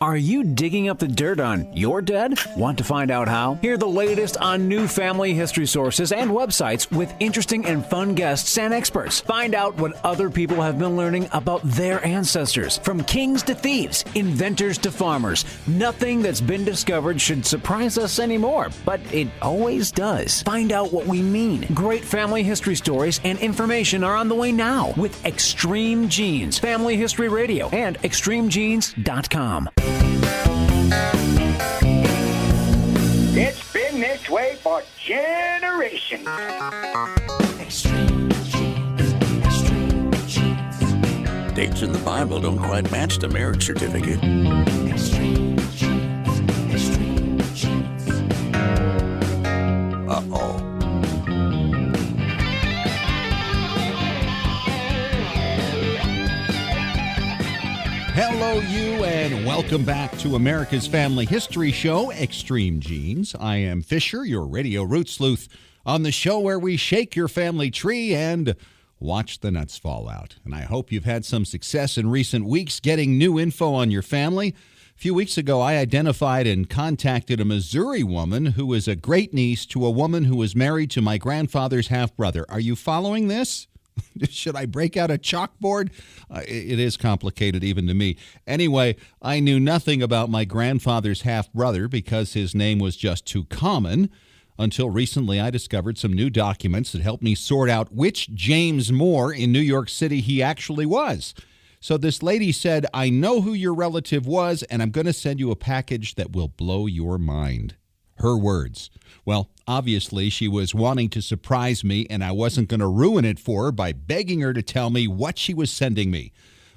Are you digging up the dirt on your dead? Want to find out how? Hear the latest on new family history sources and websites with interesting and fun guests and experts. Find out what other people have been learning about their ancestors. From kings to thieves, inventors to farmers, nothing that's been discovered should surprise us anymore, but it always does. Find out what we mean. Great family history stories and information are on the way now with Extreme Genes, Family History Radio, and extremegenes.com. It's been this way for generations. Extreme Genes, Extreme Genes. Dates in the Bible don't quite match the marriage certificate. Extreme Genes, Extreme Genes. Uh-oh. Hello, you, and welcome back to America's Family History Show, Extreme Genes. I am Fisher, your radio root sleuth, on the show where we shake your family tree and watch the nuts fall out. And I hope you've had some success in recent weeks getting new info on your family. A few weeks ago, I identified and contacted a Missouri woman who is a great-niece to a woman who was married to my grandfather's half-brother. Are you following this? Should I break out a chalkboard? It is complicated even to me. Anyway, I knew nothing about my grandfather's half-brother because his name was just too common. Until recently, I discovered some new documents that helped me sort out which James Moore in New York City he actually was. So this lady said, I know who your relative was, and I'm going to send you a package that will blow your mind. Her words. Well, obviously, she was wanting to surprise me, and I wasn't going to ruin it for her by begging her to tell me what she was sending me.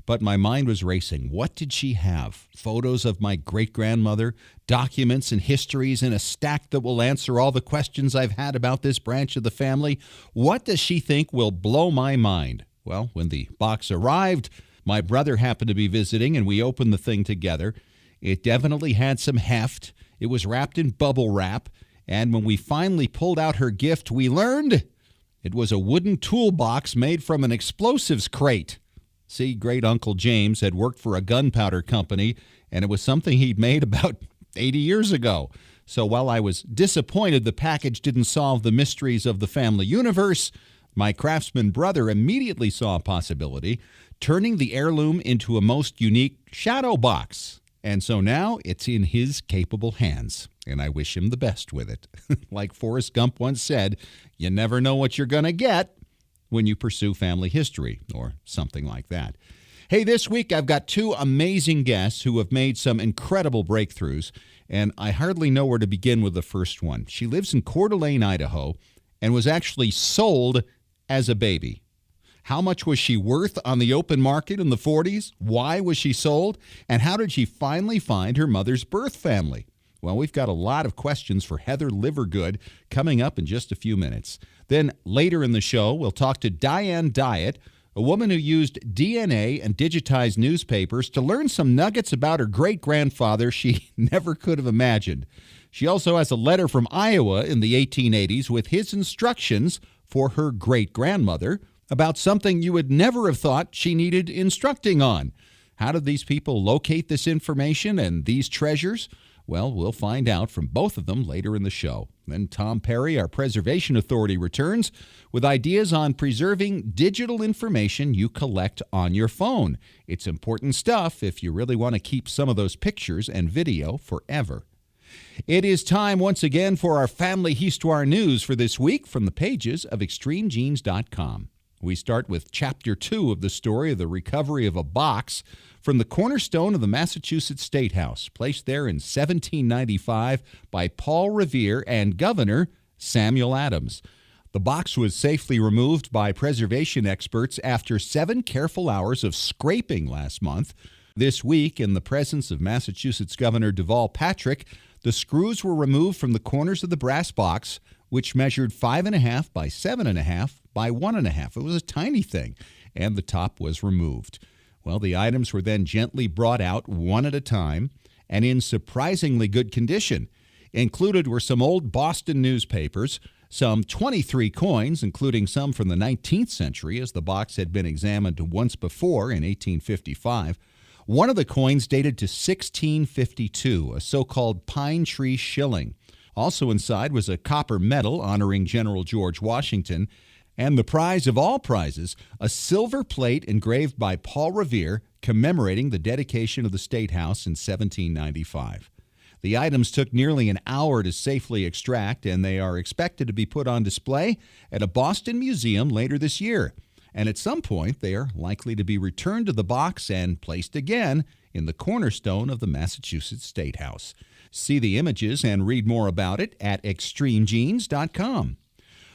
But my mind was racing. What did she have? Photos of my great-grandmother, documents and histories in a stack that will answer all the questions I've had about this branch of the family. What does she think will blow my mind? Well, when the box arrived, my brother happened to be visiting, and we opened the thing together. It definitely had some heft. It was wrapped in bubble wrap, and when we finally pulled out her gift, we learned it was a wooden toolbox made from an explosives crate. See, great-uncle James had worked for a gunpowder company, and it was something he'd made about 80 years ago. So while I was disappointed the package didn't solve the mysteries of the family universe, my craftsman brother immediately saw a possibility, turning the heirloom into a most unique shadow box. And so now it's in his capable hands, and I wish him the best with it. Like Forrest Gump once said, you never know what you're going to get when you pursue family history, or something like that. Hey, this week I've got two amazing guests who have made some incredible breakthroughs, and I hardly know where to begin with the first one. She lives in Coeur d'Alene, Idaho, and was actually sold as a baby. How much was she worth on the open market in the 40s? Why was she sold? And how did she finally find her mother's birth family? Well, we've got a lot of questions for Heather Livergood coming up in just a few minutes. Then later in the show, we'll talk to Diane Dyatt, a woman who used DNA and digitized newspapers to learn some nuggets about her great-grandfather she never could have imagined. She also has a letter from Iowa in the 1880s with his instructions for her great-grandmother about something you would never have thought she needed instructing on. How did these people locate this information and these treasures? Well, we'll find out from both of them later in the show. Then Tom Perry, our Preservation Authority, returns with ideas on preserving digital information you collect on your phone. It's important stuff if you really want to keep some of those pictures and video forever. It is time once again for our Family Histoire news for this week from the pages of extremegenes.com. We start with Chapter 2 of the story of the recovery of a box from the cornerstone of the Massachusetts State House, placed there in 1795 by Paul Revere and Governor Samuel Adams. The box was safely removed by preservation experts after 7 careful hours of scraping last month. This week, in the presence of Massachusetts Governor Deval Patrick, the screws were removed from the corners of the brass box, which measured 5.5 by 7.5 by 1.5. It was a tiny thing, and the top was removed. Well, the items were then gently brought out one at a time and in surprisingly good condition. Included were some old Boston newspapers, some 23 coins, including some from the 19th century, as the box had been examined once before in 1855, One of the coins dated to 1652, a so-called pine tree shilling. Also inside was a copper medal honoring General George Washington, and the prize of all prizes, a silver plate engraved by Paul Revere commemorating the dedication of the State House in 1795. The items took nearly an hour to safely extract, and they are expected to be put on display at a Boston museum later this year. And at some point, they are likely to be returned to the box and placed again in the cornerstone of the Massachusetts State House. See the images and read more about it at extremegenes.com.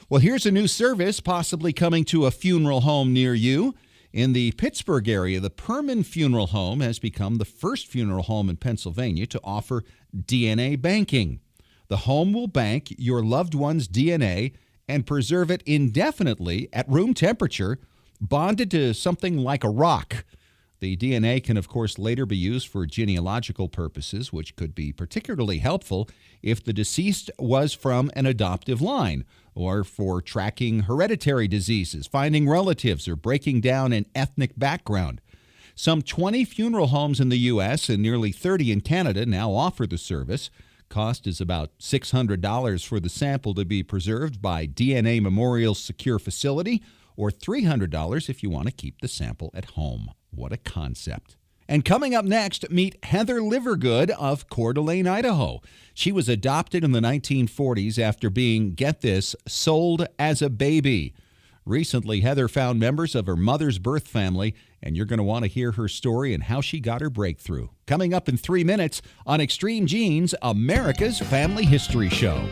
Well, here's a new service possibly coming to a funeral home near you. In the Pittsburgh area, the Perman Funeral Home has become the first funeral home in Pennsylvania to offer DNA banking. The home will bank your loved one's DNA and preserve it indefinitely at room temperature, bonded to something like a rock. The DNA can, of course, later be used for genealogical purposes, which could be particularly helpful if the deceased was from an adoptive line, or for tracking hereditary diseases, finding relatives, or breaking down an ethnic background. Some 20 funeral homes in the U.S. and nearly 30 in Canada now offer the service. Cost is about $600 for the sample to be preserved by DNA Memorial's secure facility, or $300 if you want to keep the sample at home. What a concept. And coming up next, meet Heather Livergood of Coeur d'Alene, Idaho. She was adopted in the 1940s after being, get this, sold as a baby. Recently, Heather found members of her mother's birth family, and you're going to want to hear her story and how she got her breakthrough. Coming up in 3 minutes on Extreme Genes, America's Family History Show.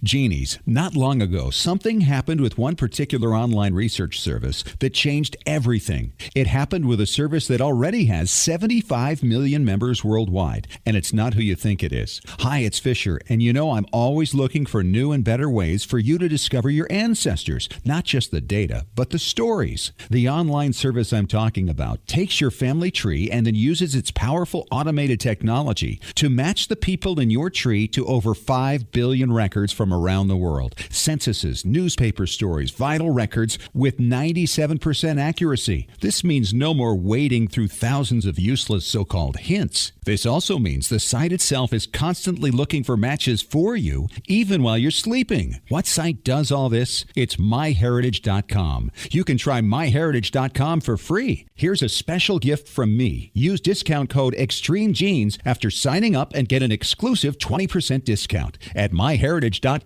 Genies, not long ago, something happened with one particular online research service that changed everything. It happened with a service that already has 75 million members worldwide, and it's not who you think it is. Hi, it's Fisher, and you know I'm always looking for new and better ways for you to discover your ancestors, not just the data, but the stories. The online service I'm talking about takes your family tree and then uses its powerful automated technology to match the people in your tree to over 5 billion records from around the world. Censuses, newspaper stories, vital records with 97% accuracy. This means no more wading through thousands of useless so-called hints. This also means the site itself is constantly looking for matches for you, even while you're sleeping. What site does all this? It's myheritage.com. You can try myheritage.com for free. Here's a special gift from me. Use discount code EXTREMEGENES after signing up and get an exclusive 20% discount at myheritage.com.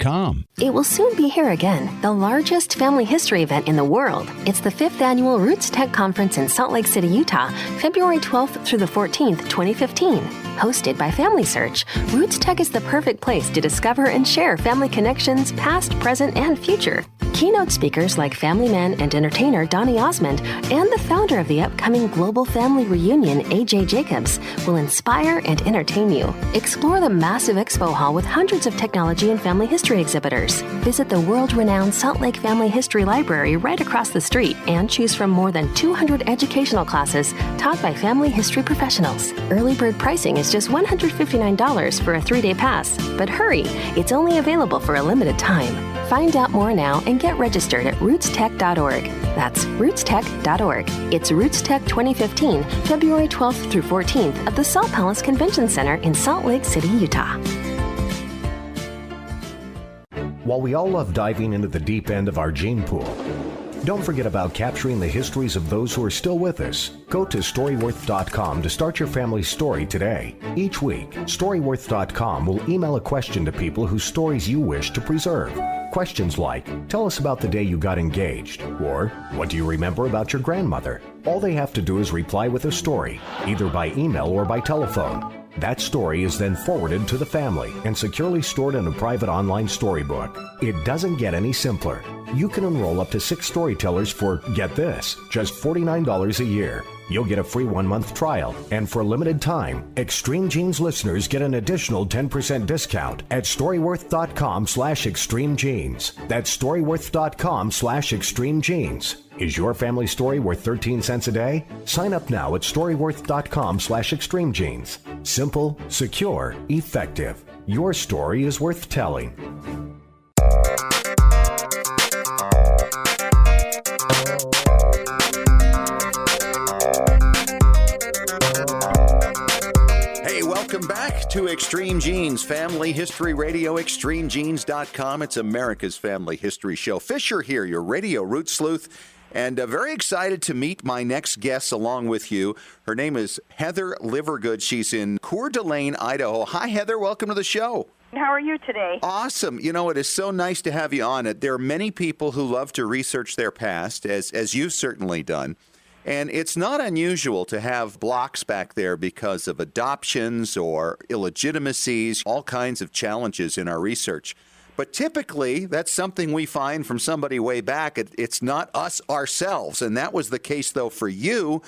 It will soon be here again, the largest family history event in the world. It's the 5th annual Roots Tech Conference in Salt Lake City, Utah, February 12th through the 14th, 2015. Hosted by Family Search, Roots Tech is the perfect place to discover and share family connections, past, present, and future. Keynote speakers like family man and entertainer Donny Osmond and the founder of the upcoming Global Family Reunion, AJ Jacobs, will inspire and entertain you. Explore the massive expo hall with hundreds of technology and family history exhibitors. Visit the world-renowned Salt Lake Family History Library right across the street and choose from more than 200 educational classes taught by family history professionals. Early bird pricing is just $159 for a 3-day pass. But hurry, it's only available for a limited time. Find out more now and get registered at rootstech.org. That's rootstech.org. It's Roots Tech 2015, February 12th through 14th at the Salt Palace Convention Center in Salt Lake City, Utah. While we all love diving into the deep end of our gene pool, don't forget about capturing the histories of those who are still with us. Go to Storyworth.com to start your family's story today. Each week, Storyworth.com will email a question to people whose stories you wish to preserve. Questions like, tell us about the day you got engaged, or what do you remember about your grandmother? All they have to do is reply with a story, either by email or by telephone. That story is then forwarded to the family and securely stored in a private online storybook. It doesn't get any simpler. You can enroll up to 6 storytellers for, get this, just $49 a year. You'll get a free 1-month trial, and for a limited time, Extreme Genes listeners get an additional 10% discount at Storyworth.com/ExtremeGenes. That's Storyworth.com/ExtremeGenes. Is your family story worth 13 cents a day? Sign up now at Storyworth.com/ExtremeGenes. Simple, secure, effective. Your story is worth telling. Hey, welcome back to Extreme Genes, Family History Radio, extremegenes.com. It's America's Family History Show. Fisher here, your radio root sleuth, and very excited to meet my next guest along with you. Her name is Heather Livergood. She's in Coeur d'Alene, Idaho. Hi, Heather. Welcome to the show. How are you today? Awesome. You know, it is so nice to have you on it. There are many people who love to research their past, as you've certainly done. And it's not unusual to have blocks back there because of adoptions or illegitimacies, all kinds of challenges in our research. But typically, that's something we find from somebody way back. It's not us ourselves. And that was the case, though, for you.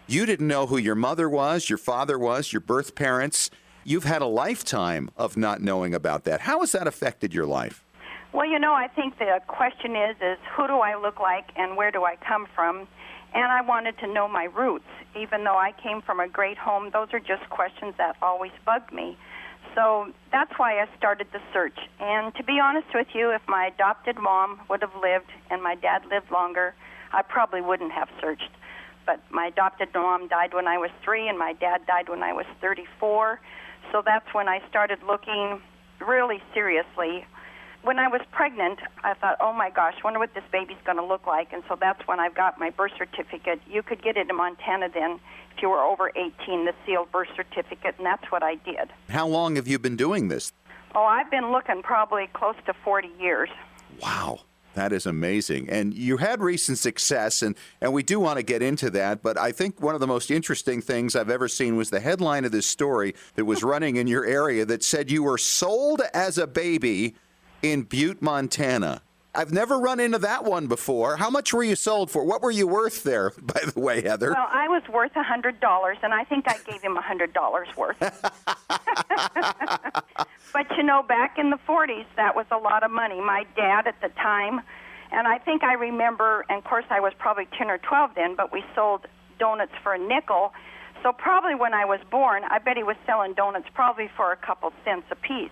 You didn't know who your mother was, your father was, your birth parents. You've had a lifetime of not knowing about that. How has that affected your life? Well, you know, I think the question is who do I look like and where do I come from? And I wanted to know my roots. Even though I came from a great home, those are just questions that always bugged me. So that's why I started the search. And to be honest with you, if my adopted mom would have lived and my dad lived longer, I probably wouldn't have searched. But my adopted mom died when I was 3 and my dad died when I was 34. So that's when I started looking really seriously. When I was pregnant, I thought, oh, my gosh, wonder what this baby's going to look like. And so that's when I got my birth certificate. You could get it in Montana then if you were over 18, the sealed birth certificate, and that's what I did. How long have you been doing this? Oh, I've been looking probably close to 40 years. Wow. That is amazing. And you had recent success, and we do want to get into that, but I think one of the most interesting things I've ever seen was the headline of this story that was running in your area that said you were sold as a baby in Butte, Montana. I've never run into that one before. How much were you sold for? What were you worth there, by the way, Heather? Well, I was worth $100, and I think I gave him $100 worth. But, you know, back in the 40s, that was a lot of money. My dad at the time, and I think I remember, and of course I was probably 10 or 12 then, but we sold donuts for a nickel. So probably when I was born, I bet he was selling donuts probably for a couple cents a piece.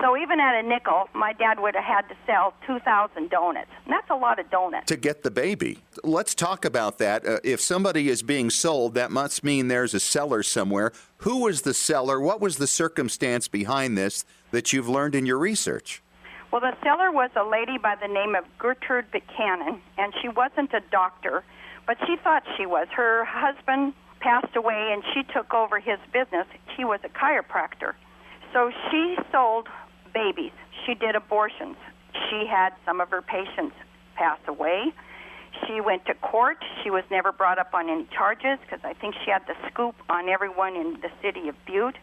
So even at a nickel, my dad would have had to sell 2,000 donuts. And that's a lot of donuts. To get the baby. Let's talk about that. If somebody is being sold, that must mean there's a seller somewhere. Who was the seller? What was the circumstance behind this that you've learned in your research? Well, the seller was a lady by the name of Gertrude Buchanan, and she wasn't a doctor, but she thought she was. Her husband passed away, and she took over his business. He was a chiropractor. So she sold babies. She did abortions. She had some of her patients pass away. She went to court. She was never brought up on any charges because I think she had the scoop on everyone in the city of Butte.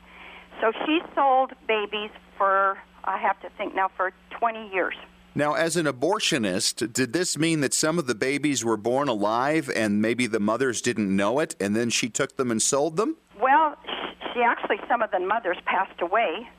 So she sold babies for, I have to think now, for 20 years. Now, as an abortionist, did this mean that some of the babies were born alive and maybe the mothers didn't know it, and then she took them and sold them? Well, some of the mothers passed away,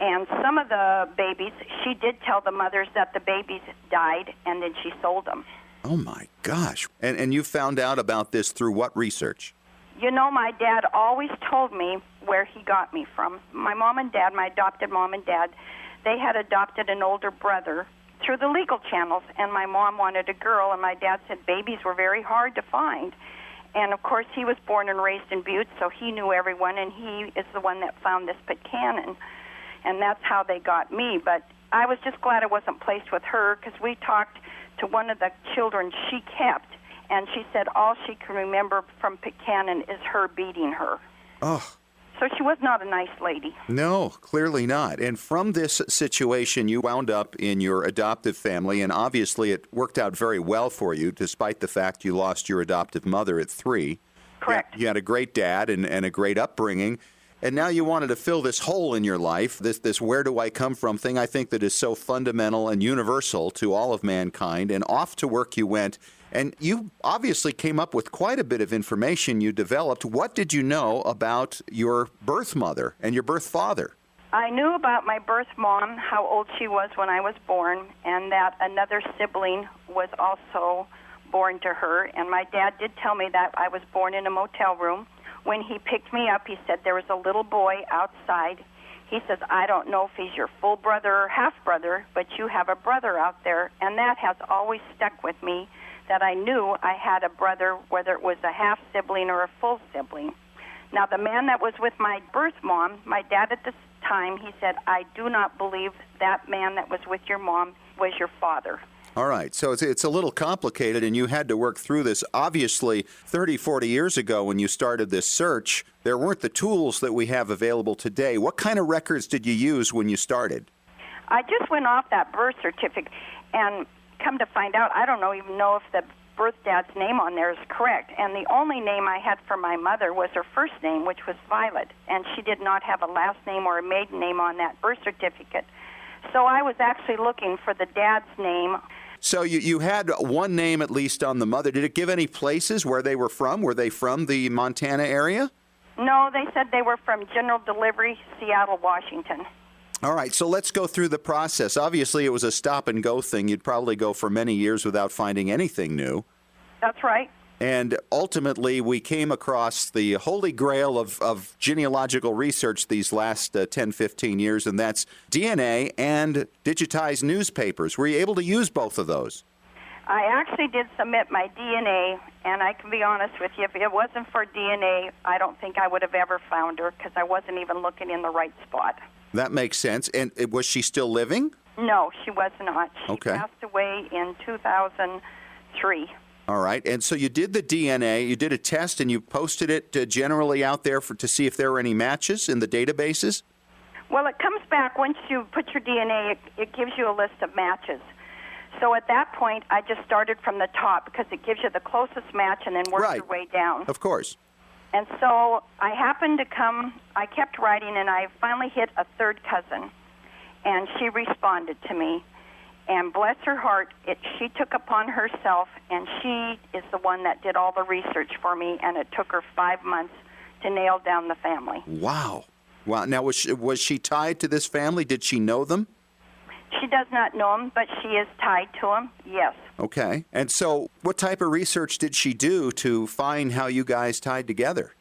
and some of the babies, she did tell the mothers that the babies died, and then she sold them. Oh, my gosh. And you found out about this through what research? You know, my dad always told me where he got me from. My mom and dad, my adopted mom and dad, they had adopted an older brother through the legal channels, and my mom wanted a girl, and my dad said babies were very hard to find. And, of course, he was born and raised in Butte, so he knew everyone, and he is the one that found this Buchanan. And that's how they got me. But I was just glad I wasn't placed with her because we talked to one of the children she kept, and she said all she can remember from Buchanan is her beating her. Oh. So she was not a nice lady. No, clearly not. And from this situation, you wound up in your adoptive family, and obviously it worked out very well for you, despite the fact you lost your adoptive mother at 3. Correct. You had a great dad and a great upbringing, and now you wanted to fill this hole in your life, this where do I come from thing, I think that is so fundamental and universal to all of mankind, and off to work you went. And you obviously came up with quite a bit of information you developed. What did you know about your birth mother and your birth father? I knew about my birth mom, how old she was when I was born, and that another sibling was also born to her. And my dad did tell me that I was born in a motel room. When he picked me up, he said there was a little boy outside. He says, I don't know if he's your full brother or half-brother, but you have a brother out there. And that has always stuck with me, that I knew I had a brother, whether it was a half-sibling or a full sibling. Now, the man that was with my birth mom, my dad at the time, he said, I do not believe that man that was with your mom was your father. All right, so it's a little complicated, and you had to work through this. Obviously, 30, 40 years ago when you started this search, there weren't the tools that we have available today. What kind of records did you use when you started? I just went off that birth certificate, and come to find out, I don't even know if the birth dad's name on there is correct. And the only name I had for my mother was her first name, which was Violet, and she did not have a last name or a maiden name on that birth certificate. So I was actually looking for the dad's name. So you had one name at least on the mother. Did it give any places where they were from? Were they from the Montana area? No, they said they were from General Delivery, Seattle, Washington. All right, so let's go through the process. Obviously, it was a stop-and-go thing. You'd probably go for many years without finding anything new. That's right. And ultimately, we came across the holy grail of genealogical research these last 10, 15 years, and that's DNA and digitized newspapers. Were you able to use both of those? I actually did submit my DNA, and I can be honest with you, if it wasn't for DNA, I don't think I would have ever found her because I wasn't even looking in the right spot. That makes sense. And was she still living? No, she was not. She Okay. passed away in 2003. All right. And so you did the DNA, you did a test, and you posted it generally out there to see if there were any matches in the databases? Well, it comes back once you put your DNA, it gives you a list of matches. So at that point, I just started from the top because it gives you the closest match and then works your way down. Of course. And so I happened to I kept writing, and I finally hit a third cousin, and she responded to me. And bless her heart, she took upon herself, and she is the one that did all the research for me, and it took her 5 months to nail down the family. Wow. Wow. Now, was she tied to this family? Did she know them? She does not know him, but she is tied to him, yes. Okay. And so what type of research did she do to find how you guys tied together?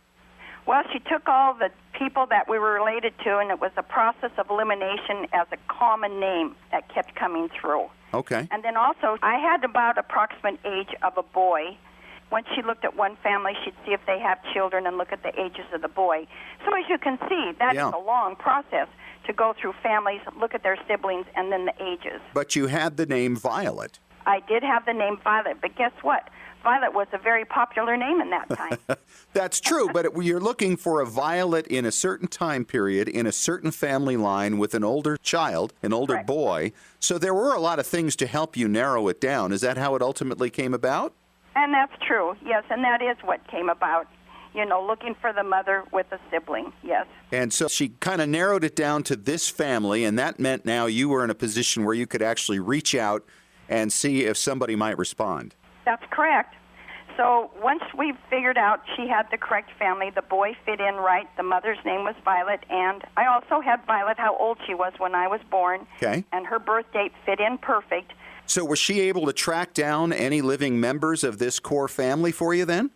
Well, she took all the people that we were related to, and it was a process of elimination as a common name that kept coming through. Okay. And then also, I had about approximate age of a boy. Once she looked at one family, she'd see if they have children and look at the ages of the boy. So as you can see, that's a long process to go through families, look at their siblings, and then the ages. But you had the name Violet. I did have the name Violet, but guess what? Violet was a very popular name in that time. That's true, but you're looking for a Violet in a certain time period, in a certain family line with an older child, an older boy. So there were a lot of things to help you narrow it down. Is that how it ultimately came about? And that's true, yes, and that is what came about. You know, looking for the mother with a sibling, yes. And so she kind of narrowed it down to this family, and that meant now you were in a position where you could actually reach out and see if somebody might respond. That's correct. So once we figured out she had the correct family, the boy fit in right, the mother's name was Violet, and I also had Violet, how old she was when I was born, and her birth date fit in perfect. So was she able to track down any living members of this core family for you then?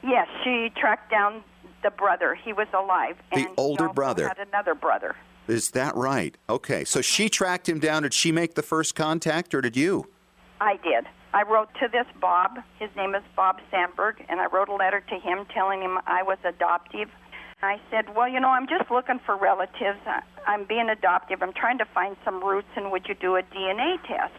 Yes, she tracked down the brother. He was alive. The older brother. Had another brother. Is that right? Okay, so she tracked him down. Did she make the first contact, or did you? I did. I wrote to this Bob. His name is Bob Sandberg, and I wrote a letter to him telling him I was adoptive. I said, well, you know, I'm just looking for relatives. I'm being adoptive. I'm trying to find some roots, and would you do a DNA test?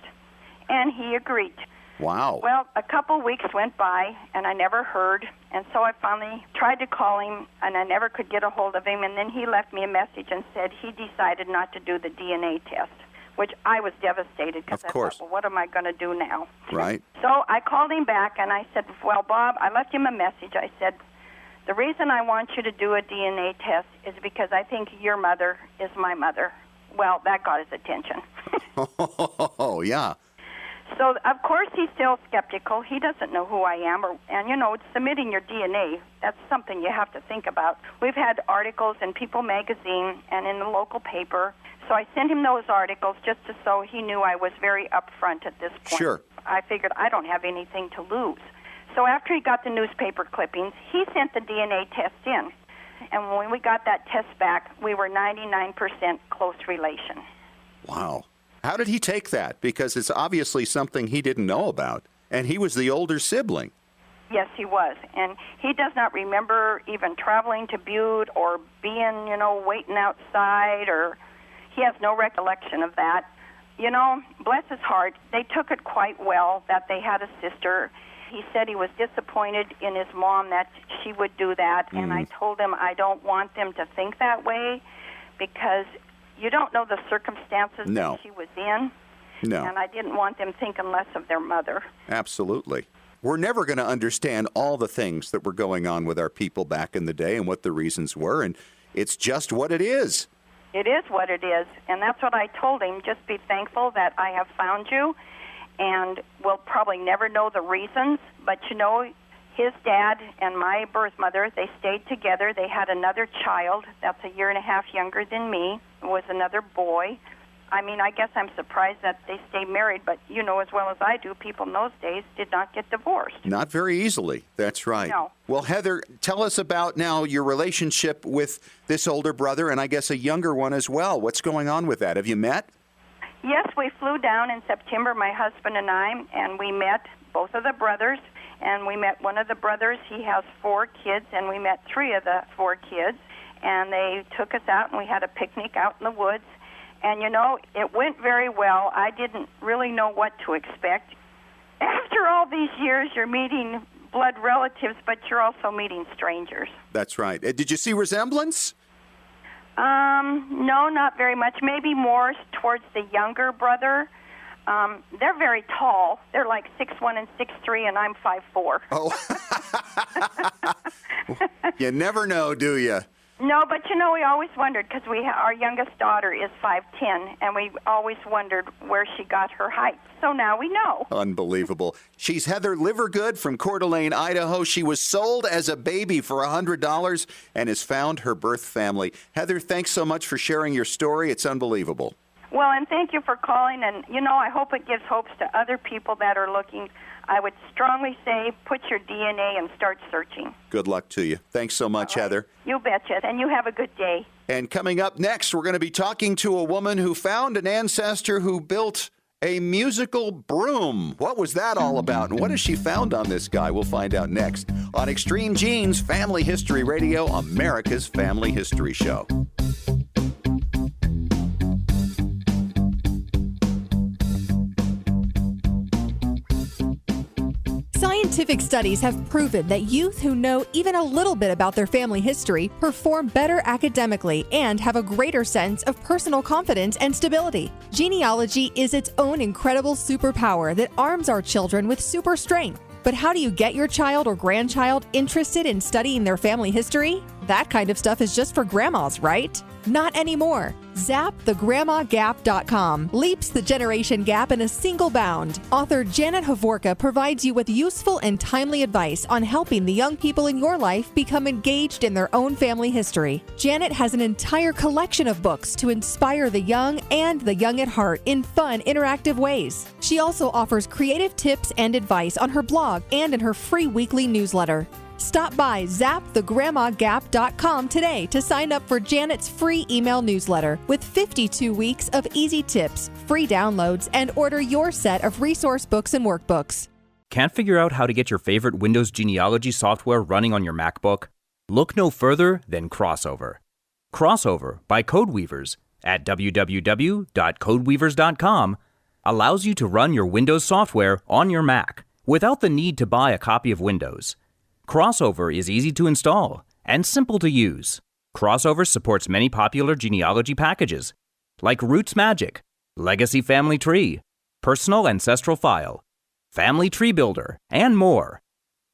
And he agreed. Wow. Well, a couple weeks went by, and I never heard, and so I finally tried to call him, and I never could get a hold of him, and then he left me a message and said he decided not to do the DNA test, which I was devastated because I thought, well, what am I going to do now? Right. So I called him back, and I said, well, Bob, I left him a message. I said, the reason I want you to do a DNA test is because I think your mother is my mother. Well, that got his attention. Oh, yeah. So, of course, he's still skeptical. He doesn't know who I am. And, you know, submitting your DNA, that's something you have to think about. We've had articles in People magazine and in the local paper. So I sent him those articles just so he knew I was very upfront at this point. Sure. I figured I don't have anything to lose. So after he got the newspaper clippings, he sent the DNA test in. And when we got that test back, we were 99% close relation. Wow. How did he take that? Because it's obviously something he didn't know about, and he was the older sibling. Yes, he was. And he does not remember even traveling to Butte or being, waiting outside, or he has no recollection of that. Bless his heart, they took it quite well that they had a sister. He said he was disappointed in his mom that she would do that, and I told him I don't want them to think that way because you don't know the circumstances that she was in. No. And I didn't want them thinking less of their mother. Absolutely. We're never going to understand all the things that were going on with our people back in the day and what the reasons were, and it's just what it is. It is what it is, and that's what I told him. Just be thankful that I have found you, and we'll probably never know the reasons, but his dad and my birth mother, they stayed together. They had another child that's a year and a half younger than me. It was another boy. I mean, I guess I'm surprised that they stayed married, but you know as well as I do, people in those days did not get divorced. Not very easily. That's right. No. Well, Heather, tell us about now your relationship with this older brother and I guess a younger one as well. What's going on with that? Have you met? Yes, we flew down in September, my husband and I, and we met both of the brothers, and we met one of the brothers. He has 4 kids, and we met 3 of the 4 kids, and they took us out, and we had a picnic out in the woods. And, it went very well. I didn't really know what to expect. After all these years, you're meeting blood relatives, but you're also meeting strangers. That's right. Did you see resemblance? No, not very much. Maybe more towards the younger brother. They're very tall. They're like 6'1" and 6'3", and I'm 5'4". Oh. You never know, do you? No, but we always wondered because our youngest daughter is 5'10", and we always wondered where she got her height. So now we know. Unbelievable. She's Heather Livergood from Coeur d'Alene, Idaho. She was sold as a baby for $100 and has found her birth family. Heather, thanks so much for sharing your story. It's unbelievable. Well, and thank you for calling. And, I hope it gives hopes to other people that are looking. I would strongly say put your DNA and start searching. Good luck to you. Thanks so much, Heather. You betcha. And you have a good day. And coming up next, we're going to be talking to a woman who found an ancestor who built a musical broom. What was that all about? And what has she found on this guy? We'll find out next on Extreme Genes Family History Radio, America's Family History Show. Scientific studies have proven that youth who know even a little bit about their family history perform better academically and have a greater sense of personal confidence and stability. Genealogy is its own incredible superpower that arms our children with super strength. But how do you get your child or grandchild interested in studying their family history? That kind of stuff is just for grandmas, right? Not anymore. ZapTheGrandmaGap.com leaps the generation gap in a single bound. Author Janet Hovorka provides you with useful and timely advice on helping the young people in your life become engaged in their own family history. Janet has an entire collection of books to inspire the young and the young at heart in fun, interactive ways. She also offers creative tips and advice on her blog and in her free weekly newsletter. Stop by ZapTheGrandmaGap.com today to sign up for Janet's free email newsletter with 52 weeks of easy tips, free downloads, and order your set of resource books and workbooks. Can't figure out how to get your favorite Windows genealogy software running on your MacBook? Look no further than Crossover. Crossover by Codeweavers at www.codeweavers.com allows you to run your Windows software on your Mac without the need to buy a copy of Windows. Crossover is easy to install and simple to use. Crossover supports many popular genealogy packages like Roots Magic, Legacy Family Tree, Personal Ancestral File, Family Tree Builder, and more.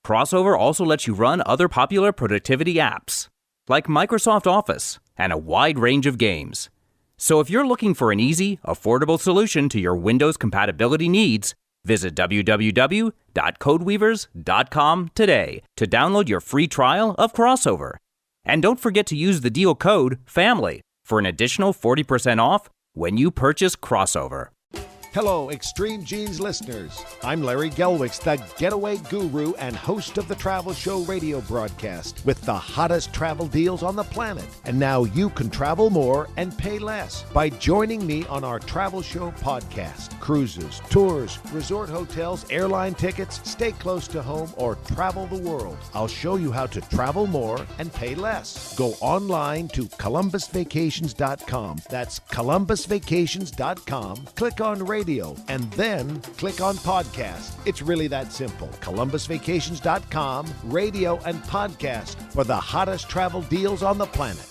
Crossover also lets you run other popular productivity apps like Microsoft Office and a wide range of games. So if you're looking for an easy, affordable solution to your Windows compatibility needs, visit www.codeweavers.com today to download your free trial of Crossover. And don't forget to use the deal code FAMILY for an additional 40% off when you purchase Crossover. Hello, Extreme Genes listeners. I'm Larry Gelwicks, the getaway guru and host of the Travel Show radio broadcast with the hottest travel deals on the planet. And now you can travel more and pay less by joining me on our Travel Show podcast. Cruises, tours, resort hotels, airline tickets, stay close to home, or travel the world. I'll show you how to travel more and pay less. Go online to ColumbusVacations.com. That's ColumbusVacations.com. Click on radio and then click on podcast. It's really that simple. ColumbusVacations.com, radio and podcast for the hottest travel deals on the planet.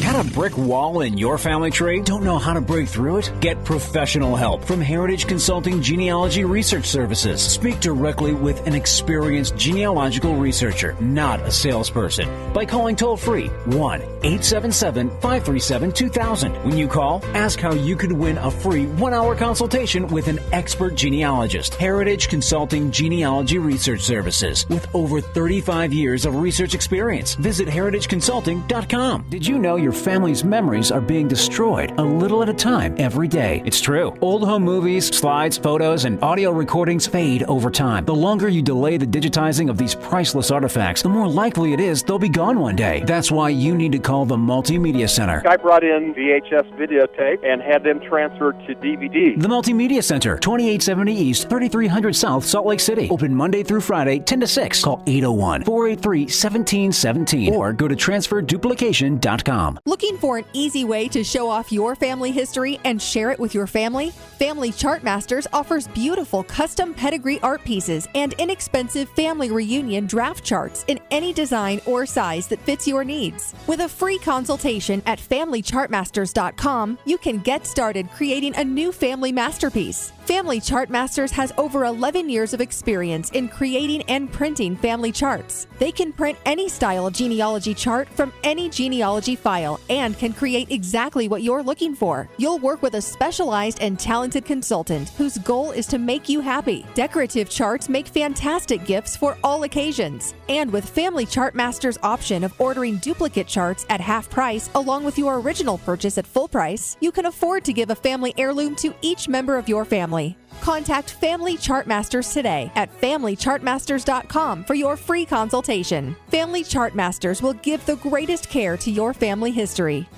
Got a brick wall in your family tree? Don't know how to break through it? Get professional help from Heritage Consulting Genealogy Research Services. Speak directly with an experienced genealogical researcher, not a salesperson, by calling toll-free 1-877-537-2000. When you call, ask how you could win a free 1-hour consultation with an expert genealogist. Heritage Consulting Genealogy Research Services, with over 35 years of research experience. Visit heritageconsulting.com. Did you know your family's memories are being destroyed a little at a time every day? It's true. Old home movies, slides, photos, and audio recordings fade over time. The longer you delay the digitizing of these priceless artifacts, the more likely it is they'll be gone one day. That's why you need to call the Multimedia Center. I brought in VHS videotape and had them transferred to DVD. The Multimedia Center, 2870 East, 3300 South, Salt Lake City. Open Monday through Friday, 10 to 6. Call 801-483-1717 or go to transferduplication.com. Looking for an easy way to show off your family history and share it with your family? Family Chart Masters offers beautiful custom pedigree art pieces and inexpensive family reunion draft charts in any design or size that fits your needs. With a free consultation at FamilyChartMasters.com, you can get started creating a new family masterpiece. Family Chart Masters has over 11 years of experience in creating and printing family charts. They can print any style of genealogy chart from any genealogy file and can create exactly what you're looking for. You'll work with a specialized and talented consultant whose goal is to make you happy. Decorative charts make fantastic gifts for all occasions. And with Family Chart Masters' option of ordering duplicate charts at half price along with your original purchase at full price, you can afford to give a family heirloom to each member of your family. Contact Family Chart Masters today at FamilyChartMasters.com for your free consultation. Family Chart Masters will give the greatest care to your family history.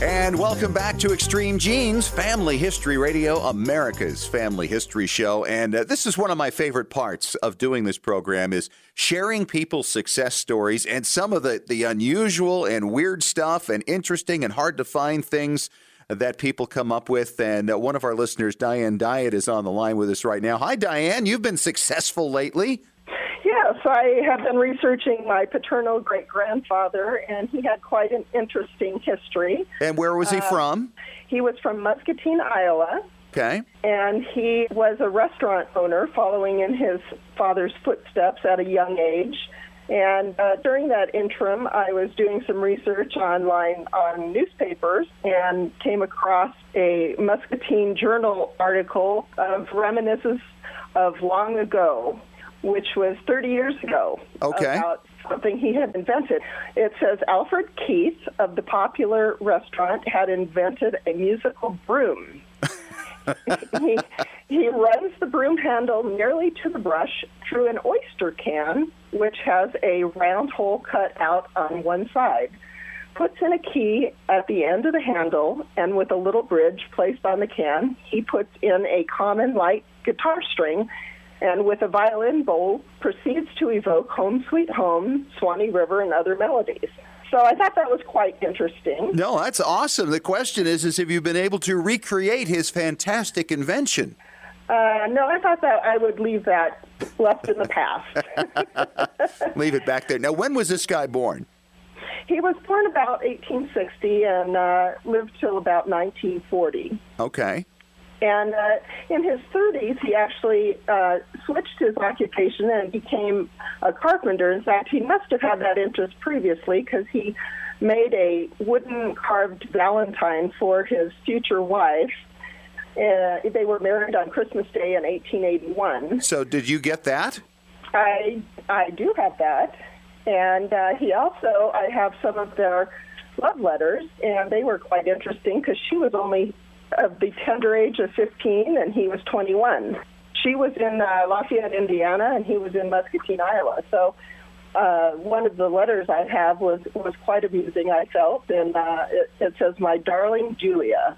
And welcome back to Extreme Genes, Family History Radio, America's Family History Show. And this is one of my favorite parts of doing this program is sharing people's success stories and some of the unusual and weird stuff and interesting and hard to find things that people come up with. And one of our listeners, Diane Dyatt, is on the line with us right now. Hi, Diane. You've been successful lately. Yes, I have been researching my paternal great-grandfather, and he had quite an interesting history. And where was he from? He was from Muscatine, Iowa. Okay. And he was a restaurant owner following in his father's footsteps at a young age. And during that interim, I was doing some research online on newspapers and came across a Muscatine Journal article of reminiscences of long ago, which was 30 years ago, about something he had invented. It says Alfred Keith of the popular restaurant had invented a musical broom. He runs the broom handle nearly to the brush through an oyster can, which has a round hole cut out on one side, puts in a key at the end of the handle, and with a little bridge placed on the can, he puts in a common light guitar string, and with a violin bowl, proceeds to evoke Home Sweet Home, Swanee River, and other melodies. So I thought that was quite interesting. No, that's awesome. The question is have you been able to recreate his fantastic invention? No, I thought that I would leave that left in the past. Leave it back there. Now, when was this guy born? He was born about 1860 and lived till about 1940. Okay. And in his 30s, he actually switched his occupation and became a carpenter. In fact, he must have had that interest previously because he made a wooden carved valentine for his future wife. They were married on Christmas Day in 1881. So did you get that? I do have that. And I have some of their love letters, and they were quite interesting because she was only of the tender age of 15, and he was 21. She was in Lafayette, Indiana, and he was in Muscatine, Iowa. So one of the letters I have was quite amusing, I felt, and it says, "My darling Julia,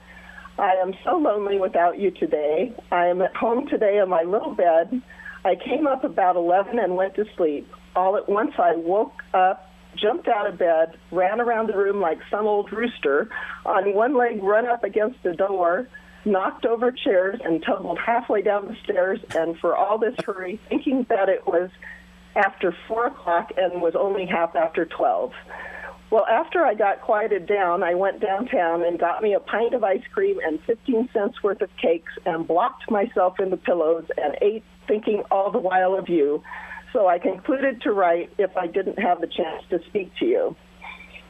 I am so lonely without you today. I am at home today in my little bed. I came up about 11 and went to sleep. All at once I woke up, jumped out of bed, ran around the room like some old rooster, on one leg run up against the door, knocked over chairs, and tumbled halfway down the stairs, and for all this hurry, thinking that it was after 4 o'clock and was only half after 12. Well, after I got quieted down, I went downtown and got me a pint of ice cream and 15 cents worth of cakes and blocked myself in the pillows and ate, thinking all the while of you. So I concluded to write if I didn't have the chance to speak to you."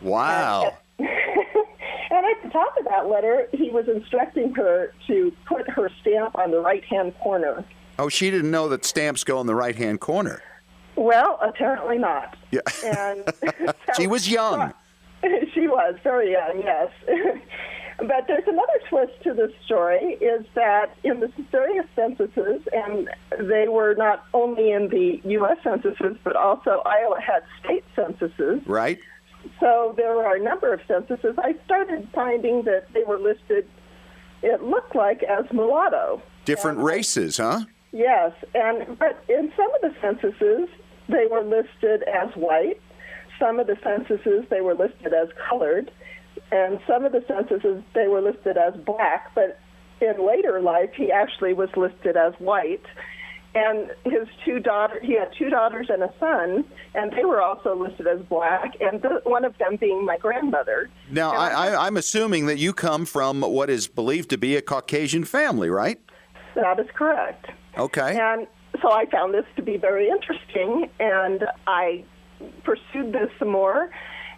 Wow. And at the top of that letter, he was instructing her to put her stamp on the right-hand corner. Oh, she didn't know that stamps go in the right-hand corner. Well, apparently not. Yeah. And she was young. She was very young, yes. But there's another twist to this story, is that in the various censuses, and they were not only in the U.S. censuses, but also Iowa had state censuses. Right. So there were a number of censuses. I started finding that they were listed, it looked like, as mulatto. Different races, huh? Yes, but in some of the censuses, they were listed as white. Some of the censuses, they were listed as colored. And some of the censuses, they were listed as black, but in later life, he actually was listed as white. And his he had 2 daughters and a son, and they were also listed as black, and one of them being my grandmother. Now, I'm assuming that you come from what is believed to be a Caucasian family, right? That is correct. Okay. And so I found this to be very interesting, and I pursued this some more.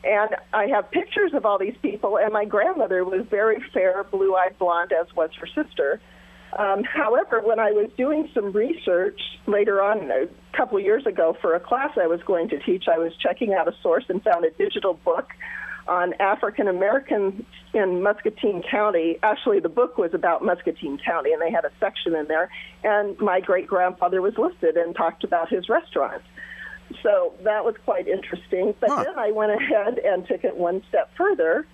And I have pictures of all these people, and my grandmother was very fair, blue-eyed blonde, as was her sister. However, when I was doing some research later on, a couple of years ago, for a class I was going to teach, I was checking out a source and found a digital book on African Americans in Muscatine County. Actually, the book was about Muscatine County, and they had a section in there, and my great-grandfather was listed and talked about his restaurants. So that was quite interesting. But then I went ahead and took it one step further.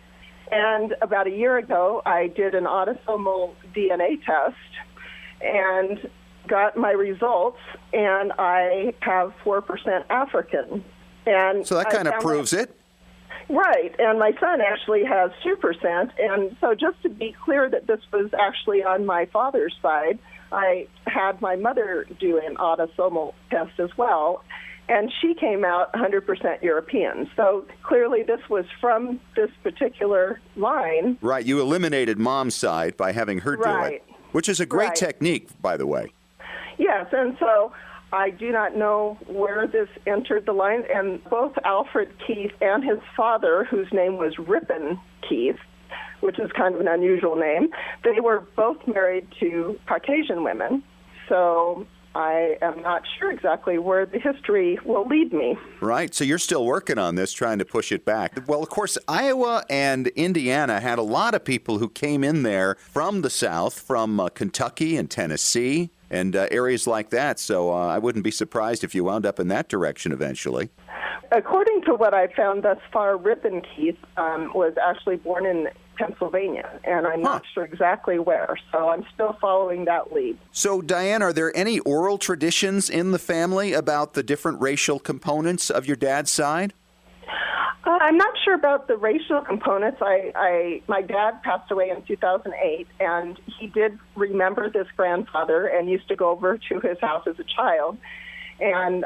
And about a year ago, I did an autosomal DNA test and got my results, and I have 4% African. And so that kind of proves it. Right. And my son actually has 2%. And so just to be clear that this was actually on my father's side, I had my mother do an autosomal test as well. And she came out 100% European. So clearly this was from this particular line. Right. You eliminated mom's side by having her do it, which is a great technique, by the way. Yes. And so I do not know where this entered the line. And both Alfred Keith and his father, whose name was Ripon Keith, which is kind of an unusual name, they were both married to Caucasian women. So I am not sure exactly where the history will lead me. Right. So you're still working on this, trying to push it back. Well, of course, Iowa and Indiana had a lot of people who came in there from the South, from Kentucky and Tennessee and areas like that. So I wouldn't be surprised if you wound up in that direction eventually. According to what I found thus far, Ripon Keith was actually born in Pennsylvania, and I'm not sure exactly where, so I'm still following that lead. So, Diane, are there any oral traditions in the family about the different racial components of your dad's side? I'm not sure about the racial components. My dad passed away in 2008, and he did remember this grandfather and used to go over to his house as a child. And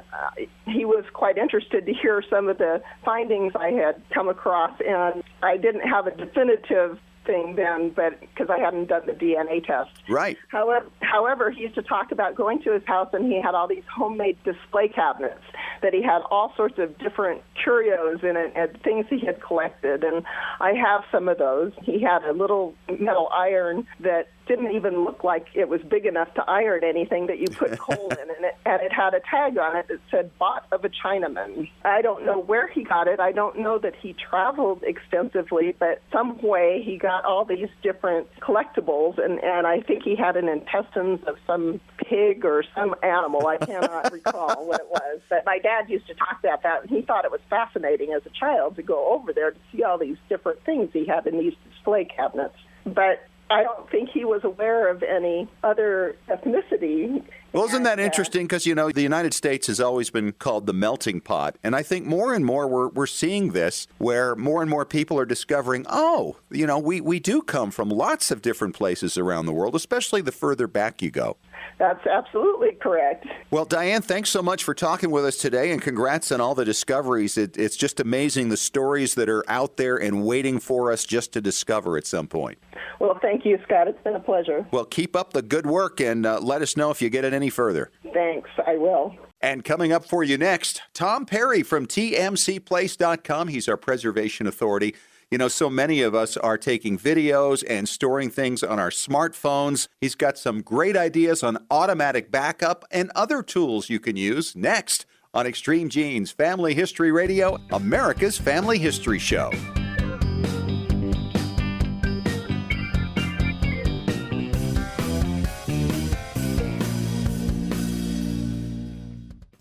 he was quite interested to hear some of the findings I had come across, and I didn't have a definitive thing then, but because I hadn't done the DNA test. Right. However, he used to talk about going to his house and he had all these homemade display cabinets that he had all sorts of different curios in it and things he had collected, and I have some of those. He had a little metal iron that didn't even look like it was big enough to iron anything, that you put coal in it, and it had a tag on it that said, "Bought of a Chinaman." I don't know where he got it. I don't know that he traveled extensively, but some way he got all these different collectibles, and I think he had an intestines of some pig or some animal. I cannot recall what it was, but my dad used to talk about that, and he thought it was fascinating as a child to go over there to see all these different things he had in these display cabinets. But I don't think he was aware of any other ethnicity. Well, isn't that interesting? Because, you know, the United States has always been called the melting pot. And I think more and more we're seeing this, where more and more people are discovering, oh, you know, we do come from lots of different places around the world, especially the further back you go. That's absolutely correct. Well, Diane, thanks so much for talking with us today, and congrats on all the discoveries. It's just amazing the stories that are out there and waiting for us just to discover at some point. Well, thank you, Scott. It's been a pleasure. Well, keep up the good work, and let us know if you get it any further. Thanks. I will. And coming up for you next, Tom Perry from tmcplace.com. He's our preservation authority. You know, so many of us are taking videos and storing things on our smartphones. He's got some great ideas on automatic backup and other tools you can use next on Extreme Genes Family History Radio, America's Family History Show.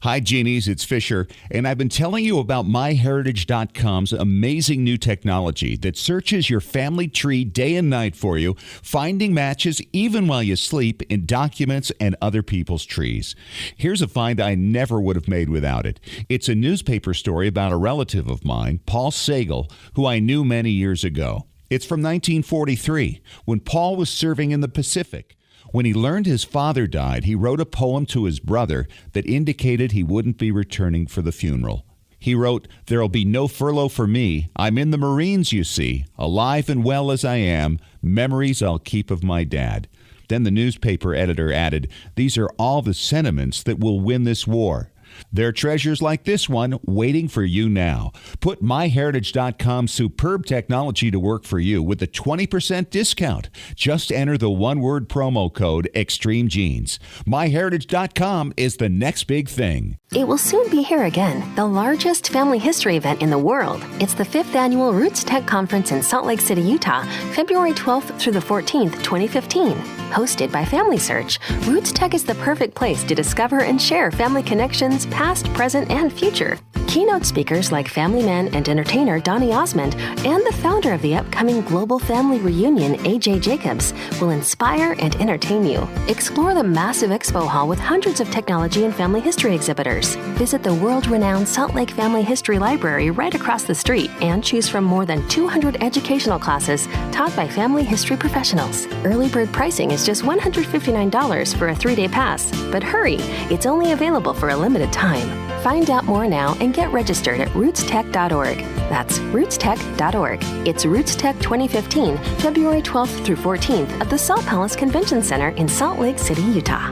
Hi, Genies, it's Fisher, and I've been telling you about MyHeritage.com's amazing new technology that searches your family tree day and night for you, finding matches even while you sleep in documents and other people's trees. Here's a find I never would have made without it. It's a newspaper story about a relative of mine, Paul Sagal, who I knew many years ago. It's from 1943, when Paul was serving in the Pacific. When he learned his father died, he wrote a poem to his brother that indicated he wouldn't be returning for the funeral. He wrote, "There'll be no furlough for me. I'm in the Marines, you see. Alive and well as I am, memories I'll keep of my dad." Then the newspaper editor added, "These are all the sentiments that will win this war. There are treasures like this one waiting for you now." Put MyHeritage.com's superb technology to work for you with a 20% discount. Just enter the one-word promo code EXTREMEGENES. MyHeritage.com is the next big thing. It will soon be here again, the largest family history event in the world. It's the 5th annual Roots Tech Conference in Salt Lake City, Utah, February 12th through the 14th, 2015. Hosted by Family Search, Roots Tech is the perfect place to discover and share family connections, past, present, and future. Keynote speakers like family man and entertainer Donny Osmond and the founder of the upcoming Global Family Reunion, AJ Jacobs, will inspire and entertain you. Explore the massive expo hall with hundreds of technology and family history exhibitors. Visit the world-renowned Salt Lake Family History Library right across the street and choose from more than 200 educational classes taught by family history professionals. Early bird pricing is just $159 for a 3-day pass. But hurry, it's only available for a limited time. Find out more now and get registered at rootstech.org. That's rootstech.org. It's Roots Tech 2015, February 12th through 14th at the Salt Palace Convention Center in Salt Lake City, Utah.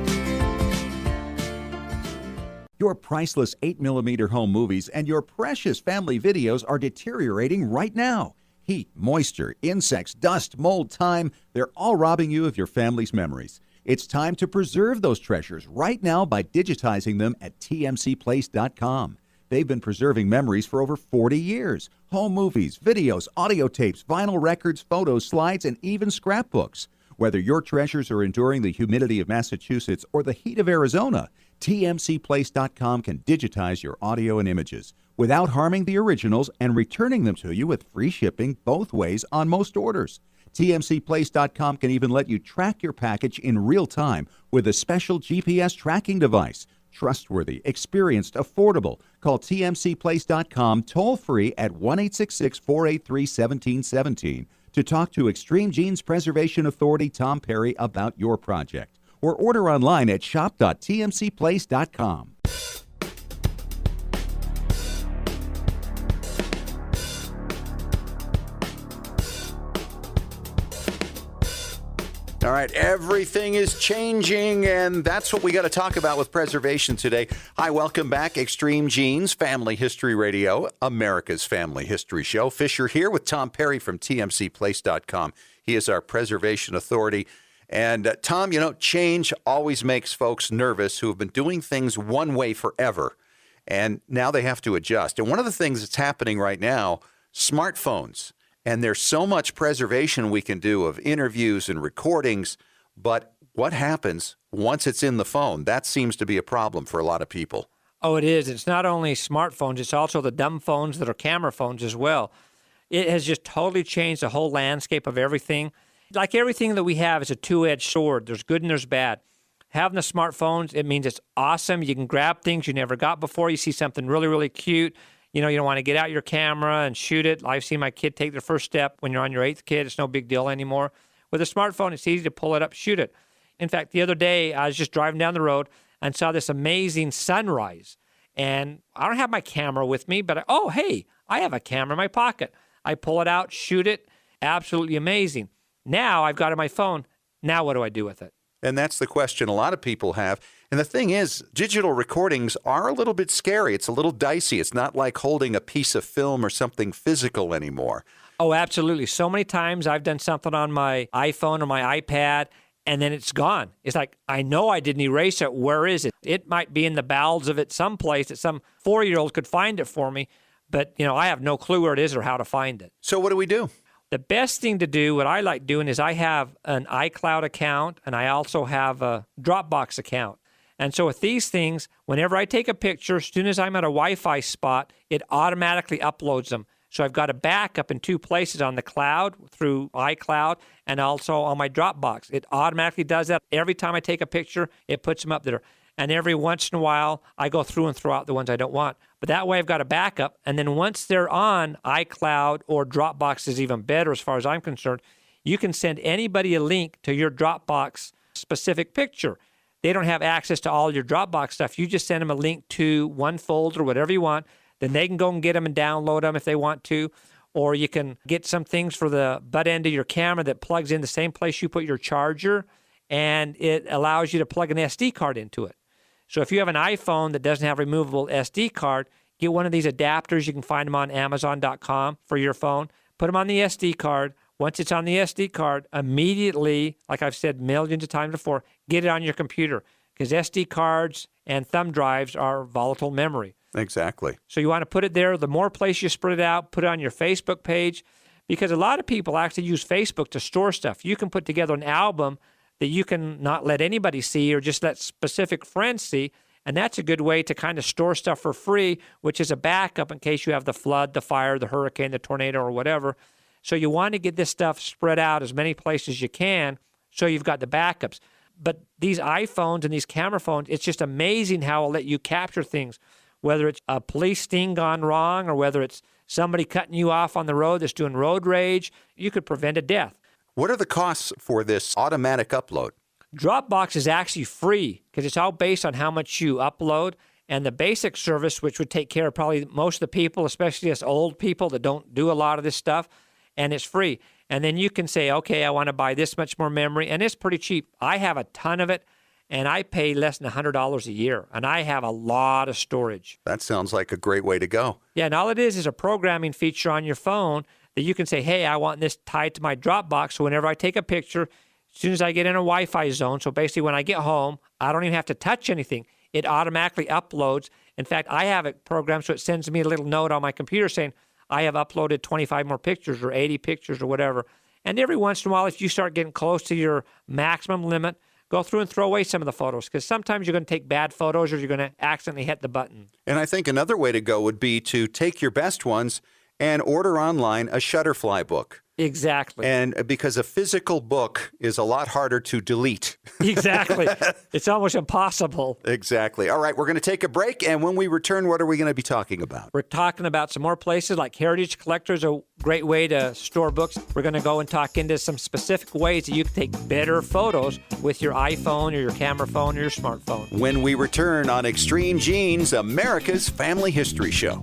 Your priceless 8mm home movies and your precious family videos are deteriorating right now. Heat, moisture, insects, dust, mold, time, they're all robbing you of your family's memories. It's time to preserve those treasures right now by digitizing them at tmcplace.com. They've been preserving memories for over 40 years. Home movies, videos, audio tapes, vinyl records, photos, slides, and even scrapbooks. Whether your treasures are enduring the humidity of Massachusetts or the heat of Arizona, tmcplace.com can digitize your audio and images without harming the originals and returning them to you with free shipping both ways on most orders. TMCplace.com can even let you track your package in real time with a special GPS tracking device. Trustworthy, experienced, affordable. Call TMCplace.com toll-free at 1-866-483-1717 to talk to Extreme Genes Preservation Authority Tom Perry about your project. Or order online at shop.tmcplace.com. All right, everything is changing, and that's what we got to talk about with preservation today. Hi, welcome back. Extreme Genes, Family History Radio, America's Family History Show. Fisher here with Tom Perry from tmcplace.com. He is our preservation authority. And Tom, change always makes folks nervous who have been doing things one way forever, and now they have to adjust. And one of the things that's happening right now, smartphones. And there's so much preservation we can do of interviews and recordings, but what happens once it's in the phone? That seems to be a problem for a lot of people. Oh, it is. It's not only smartphones, it's also the dumb phones that are camera phones as well. It has just totally changed the whole landscape of everything. Like everything that we have is a two-edged sword. There's good and there's bad. Having the smartphones, it means it's awesome. You can grab things you never got before. You see something really, really cute. You don't want to get out your camera and shoot it. I've seen my kid take their first step when you're on your 8th kid. It's no big deal anymore. With a smartphone, it's easy to pull it up, shoot it. In fact, the other day, I was just driving down the road and saw this amazing sunrise. And I don't have my camera with me, but hey, I have a camera in my pocket. I pull it out, shoot it. Absolutely amazing. Now I've got it on my phone. Now what do I do with it? And that's the question a lot of people have. And the thing is, digital recordings are a little bit scary. It's a little dicey. It's not like holding a piece of film or something physical anymore. Oh, absolutely. So many times I've done something on my iPhone or my iPad, and then it's gone. It's like, I know I didn't erase it. Where is it? It might be in the bowels of it someplace that some 4-year-old could find it for me. But, I have no clue where it is or how to find it. So what do we do? The best thing to do, what I like doing, is I have an iCloud account, and I also have a Dropbox account. And so with these things, whenever I take a picture, as soon as I'm at a Wi-Fi spot, it automatically uploads them. So I've got a backup in 2 places, on the cloud through iCloud and also on my Dropbox. It automatically does that. Every time I take a picture, it puts them up there. And every once in a while, I go through and throw out the ones I don't want. But that way I've got a backup. And then once they're on iCloud, or Dropbox is even better as far as I'm concerned, you can send anybody a link to your Dropbox specific picture. They don't have access to all your Dropbox stuff. You just send them a link to one folder, whatever you want. Then they can go and get them and download them if they want to. Or you can get some things for the butt end of your camera that plugs in the same place you put your charger, and it allows you to plug an SD card into it. So if you have an iPhone that doesn't have a removable SD card, get one of these adapters. You can find them on Amazon.com for your phone. Put them on the SD card. Once it's on the SD card, immediately, like I've said millions of times before, get it on your computer, because SD cards and thumb drives are volatile memory. Exactly. So you want to put it there. The more place you spread it out, put it on your Facebook page, because a lot of people actually use Facebook to store stuff. You can put together an album that you can not let anybody see, or just let specific friends see, and that's a good way to kind of store stuff for free, which is a backup in case you have the flood, the fire, the hurricane, the tornado, or whatever. So you want to get this stuff spread out as many places as you can, so you've got the backups. But these iPhones and these camera phones, it's just amazing how it'll let you capture things, whether it's a police sting gone wrong, or whether it's somebody cutting you off on the road that's doing road rage. You could prevent a death. What are the costs for this automatic upload? Dropbox is actually free, because it's all based on how much you upload. And the basic service, which would take care of probably most of the people, especially us old people that don't do a lot of this stuff, and it's free. And then you can say, okay, I want to buy this much more memory, and it's pretty cheap. I have a ton of it, and I pay less than $100 a year, and I have a lot of storage. That sounds like a great way to go. Yeah, and all it is a programming feature on your phone that you can say, hey, I want this tied to my Dropbox, so whenever I take a picture, as soon as I get in a Wi-Fi zone, so basically when I get home, I don't even have to touch anything. It automatically uploads. In fact, I have it programmed so it sends me a little note on my computer saying, I have uploaded 25 more pictures or 80 pictures or whatever. And every once in a while, if you start getting close to your maximum limit, go through and throw away some of the photos, because sometimes you're going to take bad photos, or you're going to accidentally hit the button. And I think another way to go would be to take your best ones and order online a Shutterfly book. Exactly. And because a physical book is a lot harder to delete. Exactly. It's almost impossible. Exactly. All right, we're going to take a break, and when we return, what are we going to be talking about? We're talking about some more places like Heritage Collectors, a great way to store books. We're going to go and talk into some specific ways that you can take better photos with your iPhone or your camera phone or your smartphone. When we return on Extreme Genes, America's Family History Show.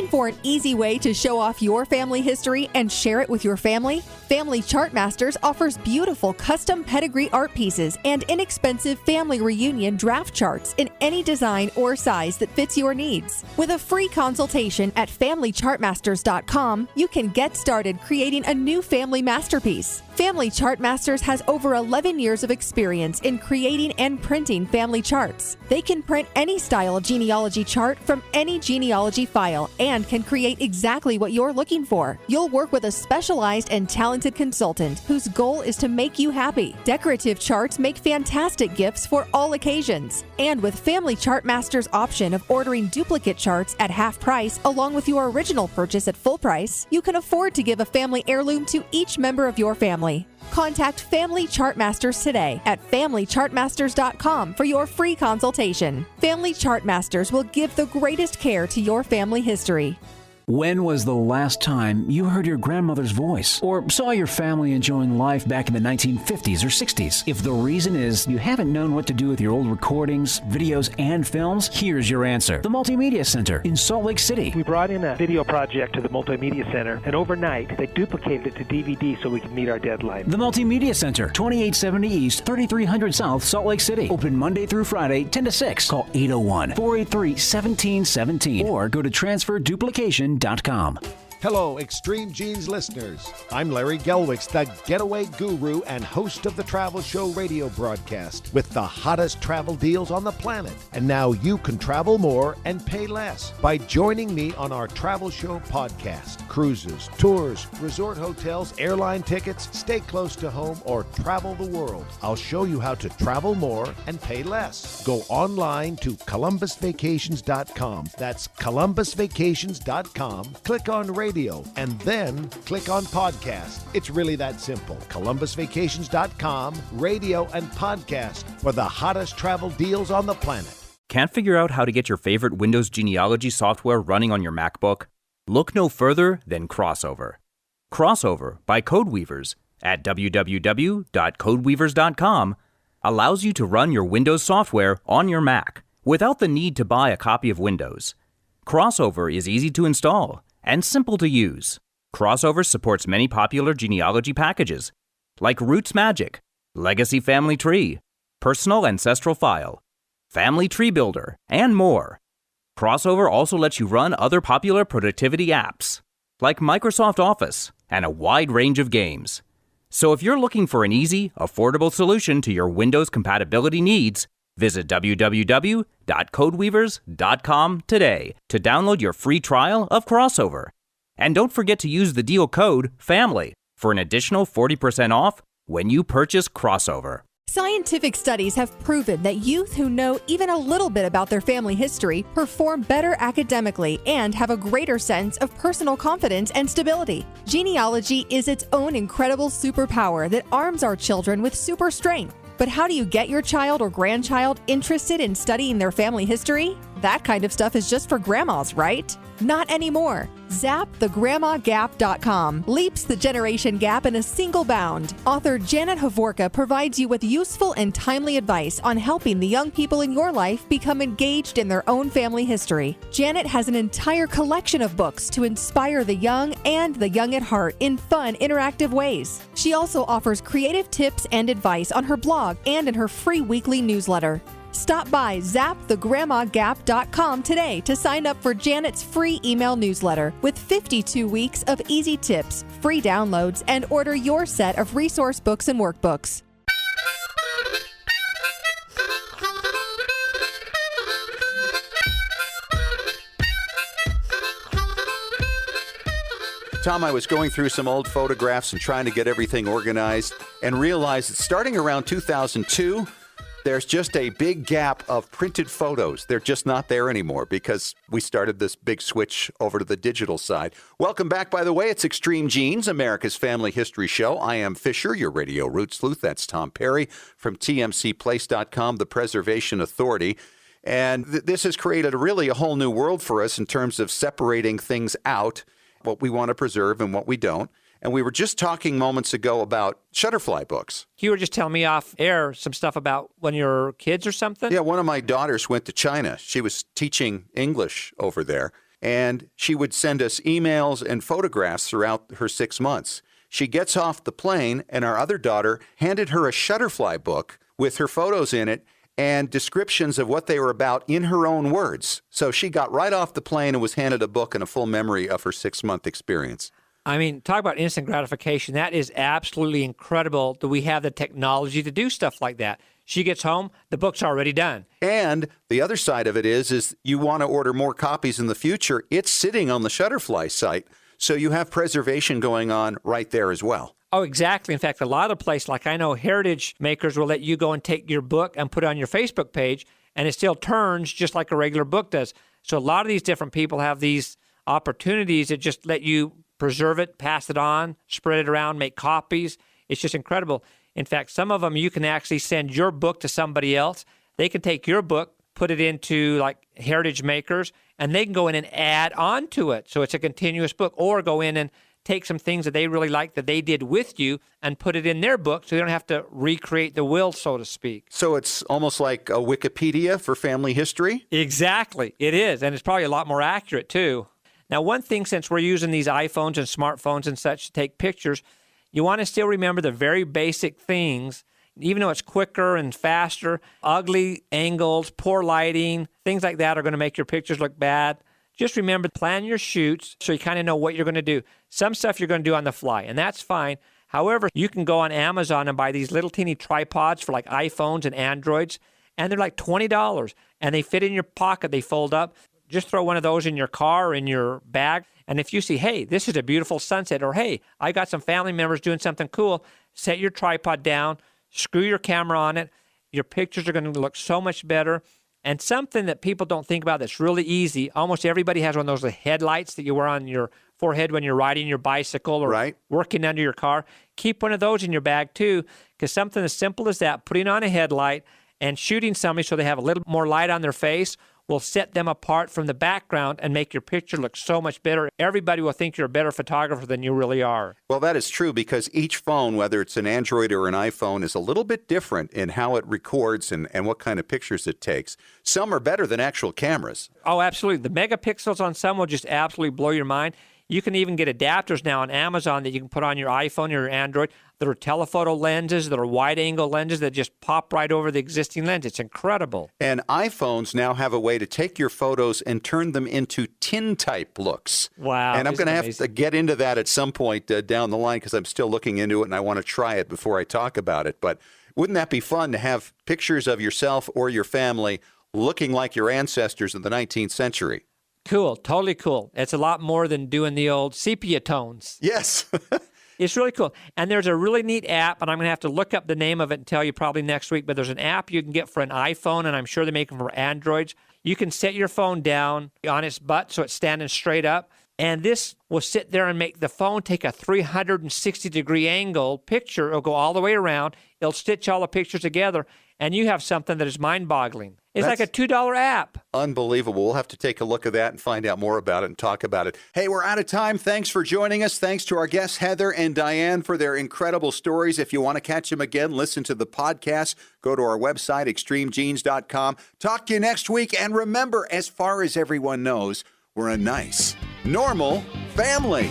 for an easy way to show off your family history and share it with your family? Family Chart Masters offers beautiful custom pedigree art pieces and inexpensive family reunion draft charts in any design or size that fits your needs. With a free consultation at FamilyChartMasters.com, you can get started creating a new family masterpiece. Family Chart Masters has over 11 years of experience in creating and printing family charts. They can print any style genealogy chart from any genealogy file and can create exactly what you're looking for. You'll work with a specialized and talented consultant whose goal is to make you happy. Decorative charts make fantastic gifts for all occasions. And with Family Chart Masters' option of ordering duplicate charts at half price along with your original purchase at full price, you can afford to give a family heirloom to each member of your family. Contact Family Chart Masters today at FamilyChartMasters.com for your free consultation. Family Chart Masters will give the greatest care to your family history. When was the last time you heard your grandmother's voice or saw your family enjoying life back in the 1950s or 60s? If the reason is you haven't known what to do with your old recordings, videos, and films, here's your answer. The Multimedia Center in Salt Lake City. We brought in a video project to the Multimedia Center, and overnight they duplicated it to DVD so we could meet our deadline. The Multimedia Center, 2870 East, 3300 South, Salt Lake City. Open Monday through Friday, 10 to 6. Call 801-483-1717 or go to transferduplication.com. Hello, Extreme Genes listeners. I'm Larry Gelwicks, the getaway guru and host of the Travel Show radio broadcast with the hottest travel deals on the planet. And now you can travel more and pay less by joining me on our Travel Show podcast. Cruises, tours, resort hotels, airline tickets, stay close to home, or travel the world. I'll show you how to travel more and pay less. Go online to ColumbusVacations.com. That's ColumbusVacations.com. Click on radio and then click on podcast. It's really that simple. ColumbusVacations.com, radio and podcast for the hottest travel deals on the planet. Can't figure out how to get your favorite Windows genealogy software running on your MacBook? Look no further than Crossover. Crossover by Codeweavers at www.codeweavers.com allows you to run your Windows software on your Mac without the need to buy a copy of Windows. Crossover is easy to install and simple to use. Crossover supports many popular genealogy packages like Roots Magic, Legacy Family Tree, Personal Ancestral File, Family Tree Builder, and more. Crossover also lets you run other popular productivity apps like Microsoft Office and a wide range of games. So if you're looking for an easy, affordable solution to your Windows compatibility needs, visit www.codeweavers.com today to download your free trial of Crossover. And don't forget to use the deal code FAMILY for an additional 40% off when you purchase Crossover. Scientific studies have proven that youth who know even a little bit about their family history perform better academically and have a greater sense of personal confidence and stability. Genealogy is its own incredible superpower that arms our children with super strength. But how do you get your child or grandchild interested in studying their family history? That kind of stuff is just for grandmas, right? Not anymore. ZapTheGrandmaGap.com leaps the generation gap in a single bound. Author Janet Havorka provides you with useful and timely advice on helping the young people in your life become engaged in their own family history. Janet has an entire collection of books to inspire the young and the young at heart in fun, interactive ways. She also offers creative tips and advice on her blog and in her free weekly newsletter. Stop by ZapTheGrandmaGap.com today to sign up for Janet's free email newsletter with 52 weeks of easy tips, free downloads, and order your set of resource books and workbooks. Tom, I was going through some old photographs and trying to get everything organized and realized that starting around 2002, there's just a big gap of printed photos. They're just not there anymore because we started this big switch over to the digital side. Welcome back, by the way. It's Extreme Genes, America's Family History Show. I am Fisher, your radio root sleuth. That's Tom Perry from TMCplace.com, the Preservation Authority. And this has created really a whole new world for us in terms of separating things out, what we want to preserve and what we don't. And we were just talking moments ago about Shutterfly books. You were just telling me off air some stuff about when your kids or something? Yeah, one of my daughters went to China. She was teaching English over there. and she would send us emails and photographs throughout her 6 months. She gets off the plane, and our other daughter handed her a Shutterfly book with her photos in it and descriptions of what they were about in her own words. So she got right off the plane and was handed a book and a full memory of her 6-month experience. I mean, talk about instant gratification. That is absolutely incredible that we have the technology to do stuff like that. She gets home, the book's already done. And the other side of it is you want to order more copies in the future. It's sitting on the Shutterfly site, so you have preservation going on right there as well. Oh, exactly. In fact, a lot of places, like I know heritage makers will let you go and take your book and put it on your Facebook page, and it still turns just like a regular book does. So a lot of these different people have these opportunities that just let you preserve it, pass it on, spread it around, make copies. It's just incredible. In fact, some of them you can actually send your book to somebody else. They can take your book, put it into like heritage makers, and they can go in and add on to it. So it's a continuous book, or go in and take some things that they really like that they did with you and put it in their book so they don't have to recreate the will, so to speak. So it's almost like a Wikipedia for family history? Exactly. It is. And it's probably a lot more accurate, too. Now, one thing, since we're using these iPhones and smartphones and such to take pictures, you want to still remember the very basic things, even though it's quicker and faster. Ugly angles, poor lighting, things like that are going to make your pictures look bad. Just remember, plan your shoots so you kind of know what you're going to do. Some stuff you're going to do on the fly, and that's fine. However, you can go on Amazon and buy these little teeny tripods for like iPhones and Androids, and they're like $20, and they fit in your pocket. They fold up. Just throw one of those in your car or in your bag, and if you see, hey, this is a beautiful sunset, or hey, I got some family members doing something cool, set your tripod down, screw your camera on it. Your pictures are going to look so much better. And something that people don't think about that's really easy, almost everybody has one of those headlights that you wear on your forehead when you're riding your bicycle or working under your car. Keep one of those in your bag too, because something as simple as that, putting on a headlight and shooting somebody so they have a little more light on their face, will set them apart from the background and make your picture look so much better. Everybody will think you're a better photographer than you really are. Well, that is true, because each phone, whether it's an Android or an iPhone, is a little bit different in how it records and what kind of pictures it takes. Some are better than actual cameras. Oh, absolutely. The megapixels on some will just absolutely blow your mind. You can even get adapters now on Amazon that you can put on your iPhone or your Android. There are telephoto lenses, there are wide-angle lenses that just pop right over the existing lens. It's incredible. And iPhones now have a way to take your photos and turn them into tin-type looks. Wow. And I'm going to have to get into that at some point down the line, because I'm still looking into it and I want to try it before I talk about it. But wouldn't that be fun to have pictures of yourself or your family looking like your ancestors in the 19th century? Cool, totally cool. It's a lot more than doing the old sepia tones. Yes. It's really cool. And there's a really neat app, and I'm going to have to look up the name of it and tell you probably next week, but there's an app you can get for an iPhone, and I'm sure they make them for Androids. You can set your phone down on its butt so it's standing straight up, and this will sit there and make the phone take a 360-degree angle picture. It'll go all the way around. It'll stitch all the pictures together, and you have something that is mind-boggling. It's like a $2 app. Unbelievable. We'll have to take a look at that and find out more about it and talk about it. Hey, we're out of time. Thanks for joining us. Thanks to our guests, Heather and Diane, for their incredible stories. If you want to catch them again, listen to the podcast. Go to our website, extremegenes.com. Talk to you next week. And remember, as far as everyone knows, we're a nice, normal family.